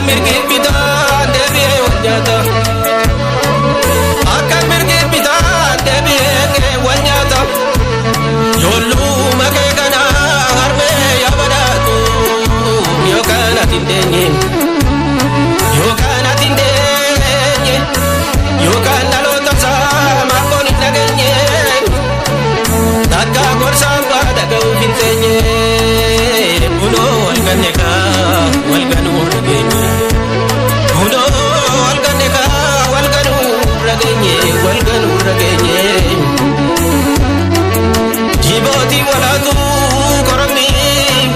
mirgi bita debi wanyata akka mirgi bita debi wanyata yolu makana harme yabadatu yokana tindenye yokana tindenye yokana lotasa makoni nagenye taka gorsamba daga ufintenye uno walganeka walganu ragenye uno walganeka walganu ragenye jiboti walatu korami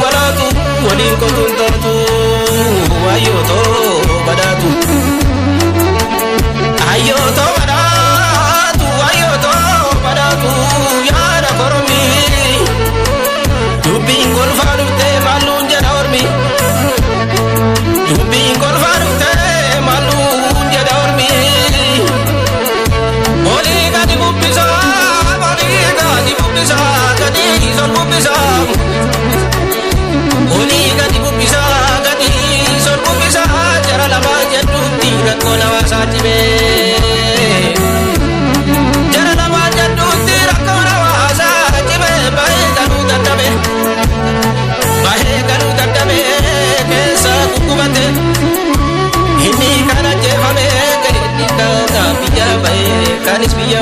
walatu walin kotuntatu ayoto badatu ayoto badatu yara korami dubin golfarute malun jana ormi dubin golfarute malun jana ormi oli gadi bubisa gadi sol bubisa oli gadi bubisa gadi sol bubisa jara lama jaduti rakona wasati be jara lama jaduti rakona wasati be bae galu dadame kesa kukubate ini kana jefame gadi kana biya bae kanis biya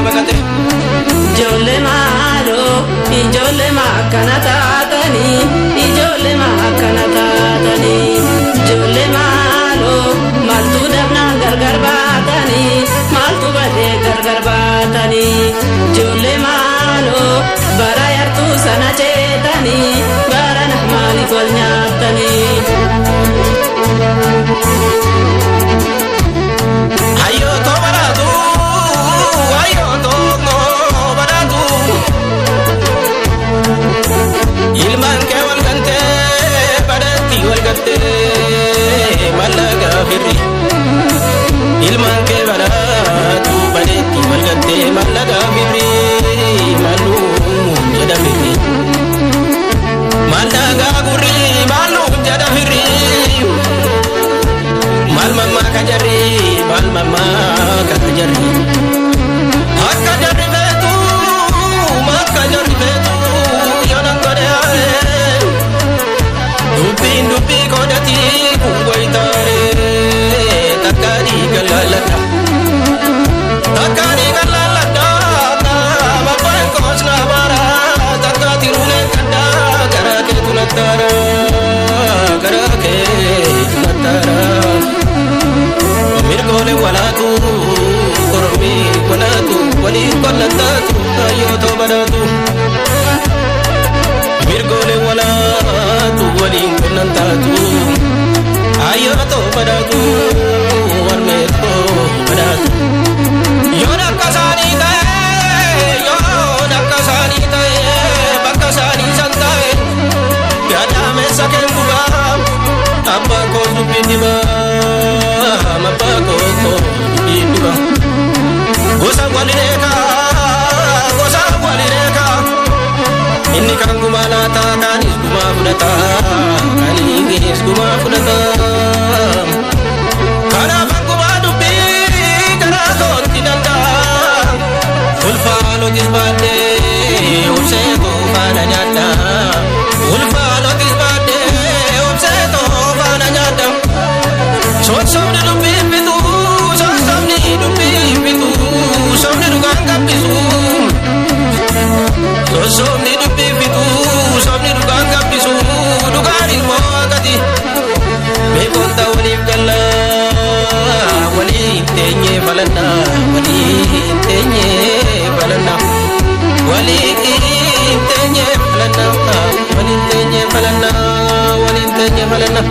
bagate Ijoollee maaloo ijoollee makkana taatanii ijoollee makkana taatanii ijoollee maaloo maaltu dabnaan gargar baatanii maaltu badee gargar baatanii ijoollee maaloo bara yartuu sana ceetanii bara namaaniif wal nyaatanii. Ayoto baratu ilman ke walgante badati walgante malaga firri ilman ke badatu badati walgante malaga firri malu jada firri malaga gurri malu jada firri mal mama kajari akajari betu makajari betu yonan kode ale dupi kodati kuwaitare takari galalata mapai kosna bara takati rune kanda garake tunatara mirgole walatu kormi walatu wali kolatatu ayoto badatu mirgole walatu wali kolatatu ayoto badatu warmeto badatu yona kasani tae bakasani santae gadame saken bugam abba ko dubindiba mapako ko dubindiba gosa walireka inni kan gumalata kanis guma fudata kanis guma fudata kana fanguma dubbi kana kontinanda ulfalo disbade useto fana nyanda ulfalo disbade useto fana nyanda somni dubbi pitu somni dubbi pitu somni duganga pitu somni dubbi pitu somni duganga pitu dugari mogadi me konta walif galla wali tenye balana wali tenye balana wali tenye balana wali tenye balana wali tenye balana